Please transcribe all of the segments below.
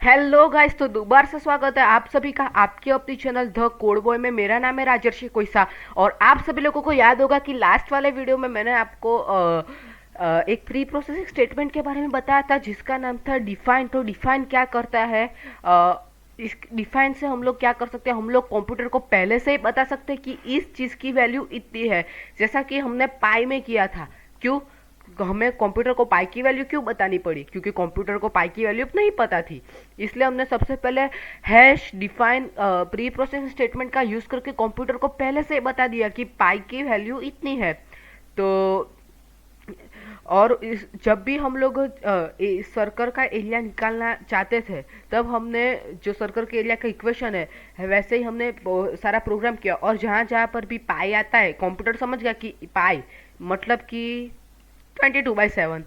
Hello guys, तो दोबारा से स्वागत है आप सभी का आपके अपनी चैनल द कोड बॉय में। मेरा नाम है राजर्षि कोइसा। और आप सभी लोगों को याद होगा कि लास्ट वाले वीडियो में मैंने आपको एक प्री प्रोसेसिंग स्टेटमेंट के बारे में बताया था जिसका नाम था डिफाइन। तो डिफाइन क्या करता है? इस डिफाइन से हम लोग क्या कर सकते हैं, हम लोग कंप्यूटर को पहले से ही बता सकते हैं कि इस चीज़ की वैल्यू इतनी है, जैसा कि हमने पाई में किया था। क्यों हमें कंप्यूटर को पाई की वैल्यू क्यों बतानी पड़ी? क्योंकि कंप्यूटर को पाई की वैल्यू नहीं पता थी। इसलिए हमने सबसे पहले hash define pre processing statement का यूज करके कंप्यूटर को पहले से बता दिया कि पाई की वैल्यू इतनी है। तो और जब भी हम लोग इस सर्कल का एरिया निकालना चाहते थे, तब हमने जो सर्कल के एरिया का इक्वेशन है वैसे ही हमने सारा प्रोग्राम किया। और जहाँ जहाँ पर भी पाई आता है, कंप्यूटर समझ गया कि पाई मतलब कि 22/7।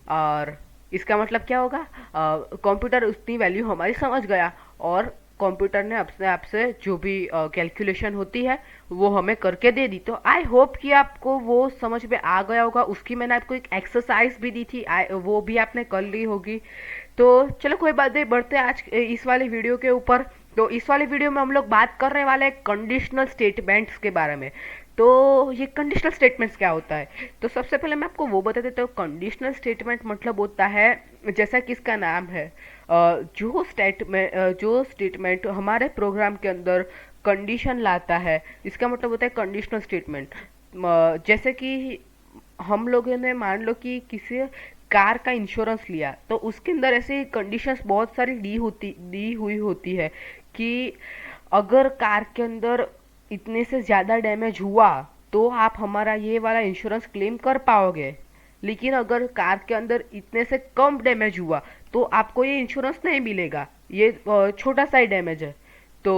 और इसका मतलब क्या होगा? कंप्यूटर उतनी वैल्यू हमारी समझ गया, और कंप्यूटर ने अपने आप से जो भी कैलकुलेशन होती है वो हमें करके दे दी। तो आई होप कि आपको वो समझ में आ गया होगा। उसकी मैंने आपको एक एक्सरसाइज भी दी थी, वो भी आपने कर ली होगी। तो चलो कोई बात नहीं, बढ़ते हैं आज इस वाले वीडियो के ऊपर। तो इस वाले वीडियो में हम लोग बात करने वाले हैं कंडीशनल स्टेटमेंट्स के बारे में। तो ये कंडीशनल स्टेटमेंट्स क्या होता है? तो सबसे पहले मैं आपको वो बता देता हूँ। कंडीशनल स्टेटमेंट मतलब होता है, जैसा कि इसका नाम है, जो स्टेटमेंट हमारे प्रोग्राम के अंदर कंडीशन लाता है, इसका मतलब होता है कंडीशनल स्टेटमेंट। जैसे कि हम लोगों ने मान लो कि किसी कार का इंश्योरेंस लिया, तो उसके अंदर ऐसे कंडीशंस बहुत सारी दी हुई होती है कि अगर कार के अंदर इतने से ज़्यादा डैमेज हुआ तो आप हमारा ये वाला इंश्योरेंस क्लेम कर पाओगे। लेकिन अगर कार के अंदर इतने से कम डैमेज हुआ तो आपको ये इंश्योरेंस नहीं मिलेगा, ये छोटा सा ही डैमेज है। तो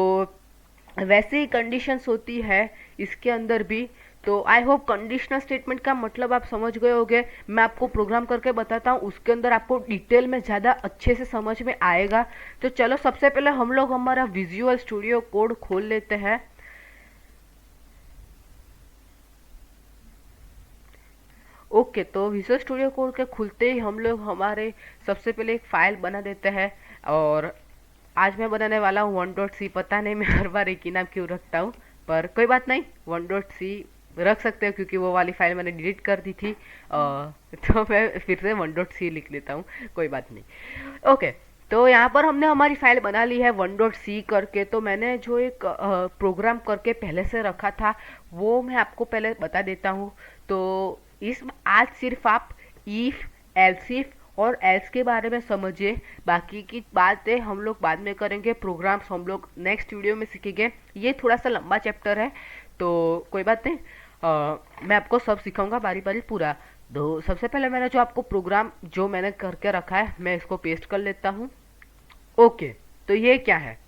वैसे ही कंडीशंस होती है इसके अंदर भी। तो आई होप कंडीशनल स्टेटमेंट का मतलब आप समझ गए होंगे। मैं आपको प्रोग्राम करके बताता हूँ, उसके अंदर आपको डिटेल में ज़्यादा अच्छे से समझ में आएगा। तो चलो सबसे पहले हम लोग हमारा विजुअल स्टूडियो कोड खोल लेते हैं। ओके, तो विजुअल स्टूडियो कोड के खुलते ही हम लोग हमारे सबसे पहले एक फाइल बना देते हैं। और आज मैं बनाने वाला हूँ 1.c। पता नहीं मैं हर बार एक ही नाम क्यों रखता हूँ, पर कोई बात नहीं, 1.c रख सकते हो क्योंकि वो वाली फाइल मैंने डिलीट कर दी थी। तो मैं फिर से 1.c लिख लेता हूँ, कोई बात नहीं। ओके, तो यहाँ पर हमने हमारी फाइल बना ली है 1.c करके। तो मैंने जो एक प्रोग्राम करके पहले से रखा था वो मैं आपको पहले बता देता हूँ। तो इस आज सिर्फ आप इफ, एल्स इफ और एल्स के बारे में समझिए। बाकी की बातें हम लोग बाद में करेंगे, प्रोग्राम्स हम लोग नेक्स्ट वीडियो में सीखेंगे। ये थोड़ा सा लंबा चैप्टर है, तो कोई बात नहीं, मैं आपको सब सिखाऊंगा बारी बारी पूरा। तो सबसे पहले मैंने जो आपको प्रोग्राम जो मैंने करके रखा है मैं इसको पेस्ट कर लेता हूँ। ओके, तो ये क्या है?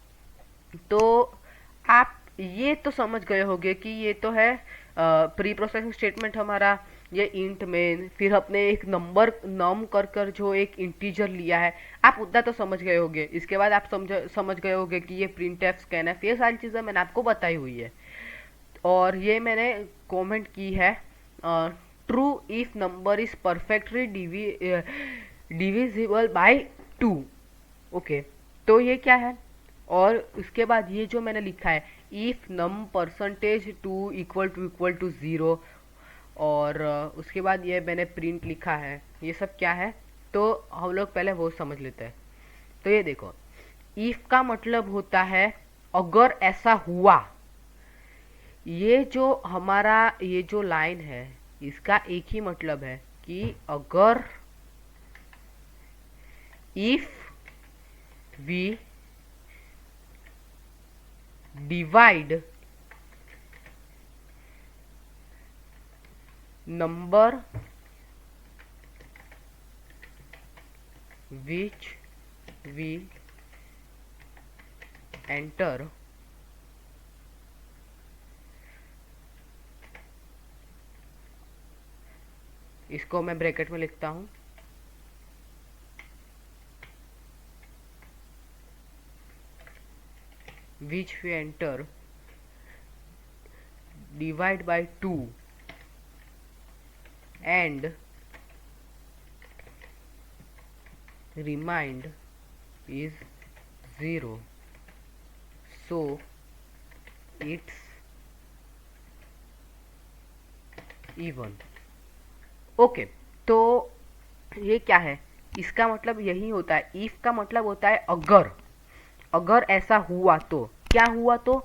तो आप ये तो समझ गए होंगे कि ये तो है प्री प्रोसेसिंग स्टेटमेंट हमारा। ये इंट में फिर अपने एक नंबर नम कर कर जो एक इंटीजर लिया है, आप उतना तो समझ गए होंगे। इसके बाद आप समझ गए होंगे कि ये प्रिंट एफ, स्कैन, ये सारी चीज़ें मैंने आपको बताई हुई है। और ये मैंने कमेंट की है, true if number is perfectly divisible by 2। Okay, तो ये क्या है? और उसके बाद ये जो मैंने लिखा है, if num percentage 2 equal to 0। और उसके बाद ये मैंने प्रिंट लिखा है। ये सब क्या है? तो हम लोग पहले वो समझ लेते हैं। तो ये देखो, इफ का मतलब होता है अगर ऐसा हुआ। ये जो हमारा ये जो लाइन है इसका एक ही मतलब है कि अगर if we divide number which we enter इसको मैं ब्रैकेट में लिखता हूँ, which we enter divide by 2 and remind is 0, so it's even। Okay, तो ये क्या है, इसका मतलब यही होता है, इफ का मतलब होता है अगर, अगर ऐसा हुआ तो क्या हुआ, तो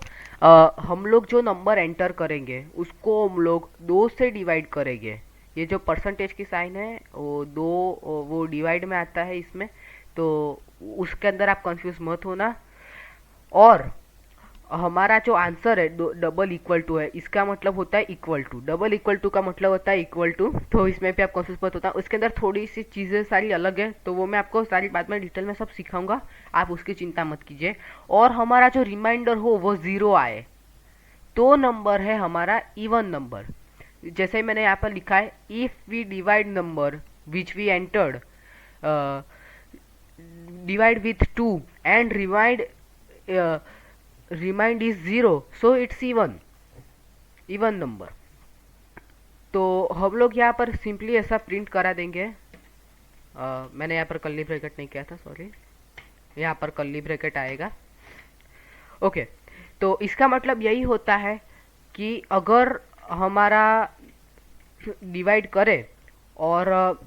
हम लोग जो नंबर एंटर करेंगे उसको हम लोग 2 से डिवाइड करेंगे। ये जो परसेंटेज की साइन है वो 2, वो डिवाइड में आता है इसमें, तो उसके अंदर आप कंफ्यूज मत होना। और हमारा जो आंसर है डबल इक्वल टू है, इसका मतलब होता है equal to, double equal to का मतलब होता है इक्वल टू, तो इसमें भी आप कंफ्यूज मत होता। उसके अंदर थोड़ी सी चीज़ें सारी अलग है, तो वो मैं आपको सारी बाद में डिटेल में सब सिखाऊंगा, आप उसकी चिंता मत कीजिए। और हमारा जो रिमाइंडर हो वो 0 आए तो नंबर है हमारा इवन नंबर। जैसे मैंने यहाँ पर लिखा है, if we divide number which we entered divide with 2 and remainder is 0, so it's even number. तो हम लोग यहाँ पर सिंपली ऐसा प्रिंट करा देंगे। मैंने यहाँ पर कर्ली ब्रैकेट नहीं किया था, सॉरी, यहाँ पर कर्ली ब्रैकेट आएगा। ओके, तो इसका मतलब यही होता है कि अगर हमारा डिवाइड करे और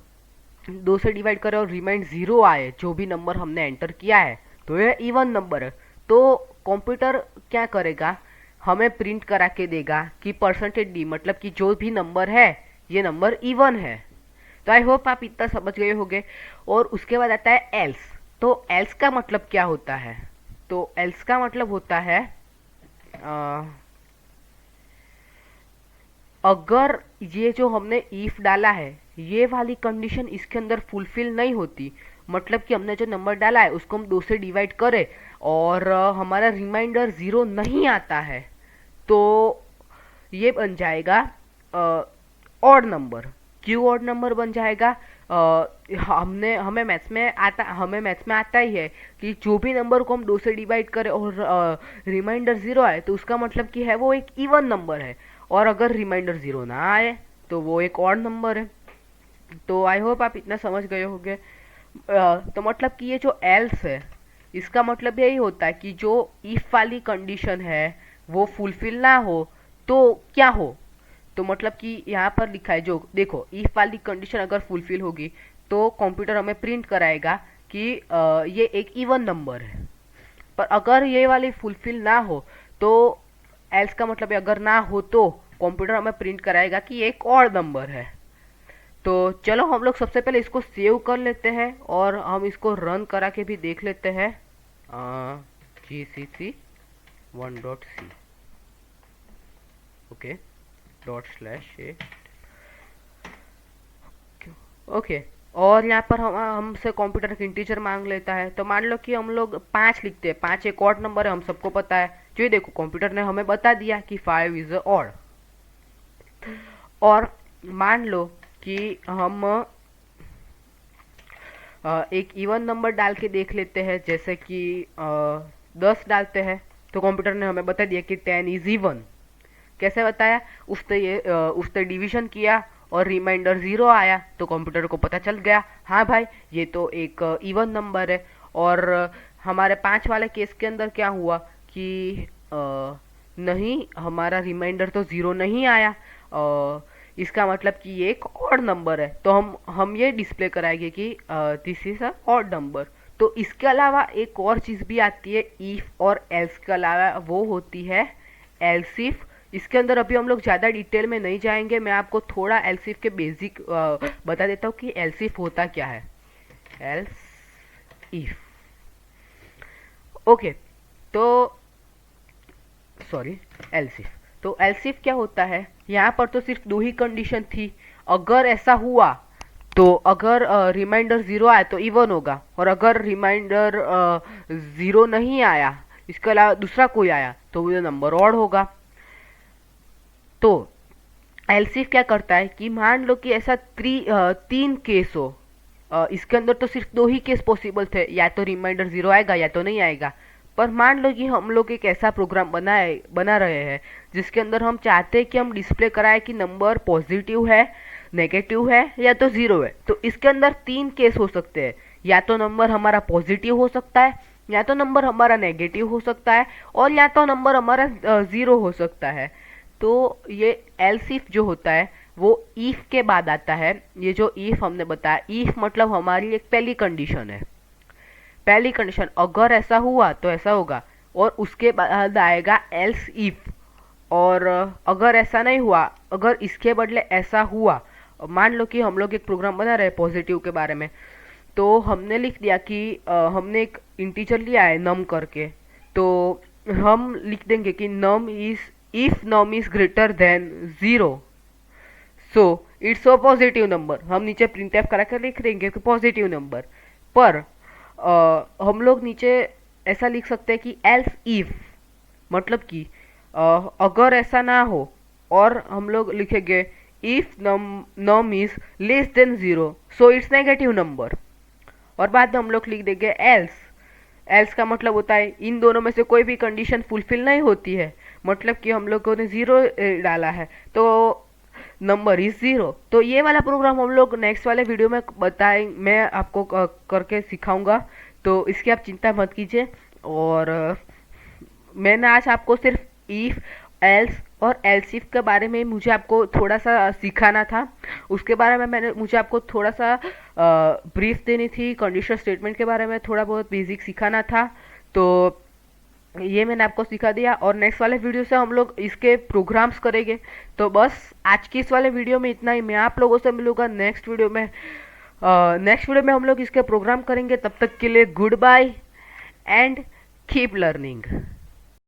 2 से डिवाइड करे और रिमाइंड 0 आए, जो भी नंबर हमने एंटर किया है, तो ये इवन नंबर है। तो कंप्यूटर क्या करेगा, हमें प्रिंट करा के देगा कि परसेंटेज डी, मतलब कि जो भी नंबर है ये नंबर इवन है। तो आई होप आप इतना समझ गए होंगे। और उसके बाद आता है एल्स। तो एल्स का मतलब क्या होता है, तो एल्स का मतलब होता है अगर ये जो हमने इफ डाला है, ये वाली कंडीशन इसके अंदर फुलफिल नहीं होती, मतलब कि हमने जो नंबर डाला है उसको हम 2 से डिवाइड करें और हमारा रिमाइंडर 0 नहीं आता है, तो ये बन जाएगा ऑड नंबर। क्यों ऑड नंबर बन जाएगा, हमें मैथ्स में आता ही है कि जो भी नंबर को हम 2 से डिवाइड करें और रिमाइंडर 0 आए, तो उसका मतलब कि है वो एक इवन नंबर है, और अगर रिमाइंडर 0 ना आए तो वो एक ऑड नंबर है। तो आई होप आप इतना समझ गए होंगे। तो मतलब कि ये जो एल्स है, इसका मतलब यही होता है कि जो इफ वाली कंडीशन है वो फुलफिल ना हो तो क्या हो। तो मतलब कि यहाँ पर लिखा है, जो देखो इफ वाली कंडीशन अगर फुलफिल होगी तो कंप्यूटर हमें प्रिंट कराएगा कि ये एक इवन नंबर है। पर अगर ये वाली फुलफिल ना हो तो एल्स का मतलब है अगर ना हो तो कंप्यूटर हमें प्रिंट कराएगा कि एक और नंबर है। तो चलो हम लोग सबसे पहले इसको सेव कर लेते हैं और हम इसको रन करा के भी देख लेते हैं। gcc1.c, okay, ./a, okay. और यहाँ पर हमसे कंप्यूटर का इंटीजर मांग लेता है। तो मान लो कि हम लोग 5 लिखते हैं, 5 एक ऑड नंबर है, हम सबको पता है। जो ये देखो कंप्यूटर ने हमें बता दिया कि 5 इज ऑड। और मान लो कि हम एक इवन नंबर डाल के देख लेते हैं, जैसे कि 10 डालते हैं, तो कंप्यूटर ने हमें बता दिया कि 10 इज इवन। कैसे बताया, उसने डिवीजन किया और रिमाइंडर 0 आया, तो कंप्यूटर को पता चल गया हाँ भाई ये तो एक इवन नंबर है। और हमारे 5 वाले केस के अंदर क्या हुआ कि नहीं, हमारा रिमाइंडर तो 0 नहीं आया, इसका मतलब कि ये एक ऑड नंबर है, तो हम ये डिस्प्ले कराएंगे कि this is a odd number. तो इसके अलावा एक और चीज़ भी आती है इफ और एल्स के अलावा, वो होती है एल्स इफ। इसके अंदर अभी हम लोग ज़्यादा डिटेल में नहीं जाएंगे, मैं आपको थोड़ा एल्स इफ के बेसिक बता देता हूँ कि एल्स इफ होता क्या है। एल्स इफ, ओके, तो सॉरी, एल्स इफ। तो एल्स इफ क्या होता है, यहाँ पर तो सिर्फ 2 ही कंडीशन थी। अगर ऐसा हुआ तो अगर रिमाइंडर 0 आया तो इवन होगा, और अगर रिमाइंडर 0 नहीं आया, इसके अलावा दूसरा कोई आया, तो वो नंबर ऑड होगा। तो एलसीफ क्या करता है कि मान लो कि ऐसा 3 केस हो, इसके अंदर तो सिर्फ 2 ही केस पॉसिबल थे, या तो रिमाइंडर 0 आएगा या तो नहीं आएगा। पर मान लो कि हम लोग एक ऐसा प्रोग्राम बना रहे हैं जिसके अंदर हम चाहते हैं कि हम डिस्प्ले कराए कि नंबर पॉजिटिव है, नेगेटिव है या तो 0 है। तो इसके अंदर 3 केस हो सकते हैं, या तो नंबर हमारा पॉजिटिव हो सकता है, या तो नंबर हमारा नेगेटिव हो सकता है और या तो नंबर हमारा ज़ीरो हो सकता है। तो ये एल्स इफ जो होता है वो इफ के बाद आता है। ये जो इफ हमने बताया, इफ मतलब हमारी एक पहली कंडीशन है। पहली कंडीशन अगर ऐसा हुआ तो ऐसा होगा, और उसके बाद आएगा एल्स इफ। और अगर ऐसा नहीं हुआ, अगर इसके बदले ऐसा हुआ, मान लो कि हम लोग एक प्रोग्राम बना रहे हैं पॉजिटिव के बारे में, तो हमने लिख दिया कि हमने एक इंटीजर लिया है नम करके, तो हम लिख देंगे कि num is, if num is greater than 0 so it's a positive number. हम नीचे प्रिंट एफ करा कर लिख देंगे कि पॉजिटिव नंबर। पर हम लोग नीचे ऐसा लिख सकते हैं कि एल्स इफ, मतलब कि अगर ऐसा ना हो, और हम लोग लिखेंगे if num is less than 0 so it's negative number. और बाद में हम लोग लिख देंगे एल्स। एल्स का मतलब होता है इन दोनों में से कोई भी कंडीशन फुलफिल नहीं होती है, मतलब कि हम लोगों ने 0 डाला है तो नंबर इज 0। तो ये वाला प्रोग्राम हम लोग नेक्स्ट वाले वीडियो में मैं आपको करके सिखाऊंगा, तो इसकी आप चिंता मत कीजिए। और मैंने आज आपको सिर्फ इफ, एल्स और एल्स इफ के बारे में मुझे आपको थोड़ा सा सिखाना था। उसके बारे में मुझे आपको थोड़ा सा ब्रीफ देनी थी, कंडीशनल स्टेटमेंट के बारे में थोड़ा बहुत बेसिक सिखाना था। तो ये मैंने आपको सिखा दिया, और नेक्स्ट वाले वीडियो से हम लोग इसके प्रोग्राम्स करेंगे। तो बस आज की इस वाले वीडियो में इतना ही। मैं आप लोगों से मिलूंगा नेक्स्ट वीडियो में। नेक्स्ट वीडियो में हम लोग इसके प्रोग्राम करेंगे। तब तक के लिए goodbye and keep learning.